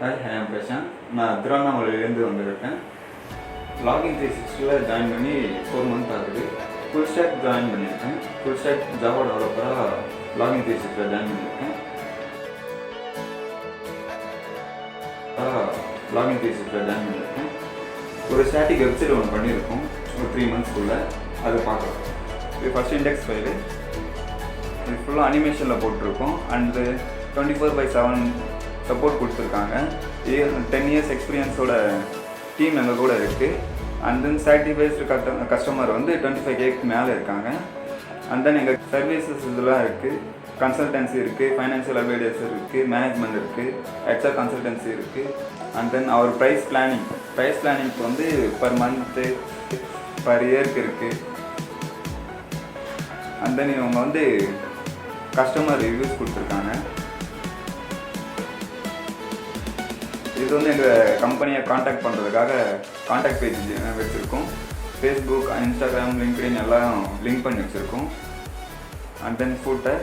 Hi, I am Prasanth. நான் திருவண்ணாமலையிலேருந்து வந்திருக்கேன். Login 360 join பண்ணி 4 மந்த் ஆகுது. ஃபுல் ஸ்டாக் ஜாயின் பண்ணியிருக்கேன். ஃபுல் ஸ்டாக் ஜாவா டெவலப்பராக லாகின் 360 ஜாயின் பண்ணியிருக்கேன். லாகின் 360 ஜாயின் பண்ணியிருக்கேன். ஒரு ஸ்டாட்டிக் வெப்சைட் ஒன்று பண்ணியிருக்கோம் ஒரு 3 மந்த்ஸ்க்குள்ளே. அது பார்க்கலாம். இது ஃபஸ்ட் இண்டெக்ஸ் ஃபைலு. இது ஃபுல்லாக அனிமேஷனில் போட்டிருக்கோம். அண்டு 24/7 சப்போர்ட் கொடுத்துருக்காங்க. 10 இயர்ஸ் எக்ஸ்பீரியன்ஸோட டீம் எங்கள் கூட இருக்குது. அண்ட் தென் சாட்டிஸ்ஃபைஸ்டு கஸ்டமர் வந்து 25K மேலே இருக்காங்க. அண்ட் தென் எங்கள் சர்வீசஸ் இதெல்லாம் இருக்குது. கன்சல்டன்சி இருக்குது, ஃபைனான்ஷியல் அட்வைசர் இருக்குது, மேனேஜ்மெண்ட் இருக்குது, ஹெச்ஆர் கன்சல்டன்சி இருக்குது. அண்ட் தென் அவர் ப்ரைஸ் பிளானிங்க்கு வந்து பர் மந்த்து பர் இயருக்கு இருக்குது. அண்ட் தென் இவங்க வந்து கஸ்டமர் ரிவ்யூஸ் கொடுத்துருக்காங்க. இது வந்து எங்கள் கம்பெனியை காண்டாக்ட் பண்ணுறதுக்காக காண்டாக்ட் பேஜ் வச்சுருக்கோம். ஃபேஸ்புக், இன்ஸ்டாகிராம், லிங்க்டின் எல்லாம் லிங்க் பண்ணி வச்சுருக்கோம். And then footer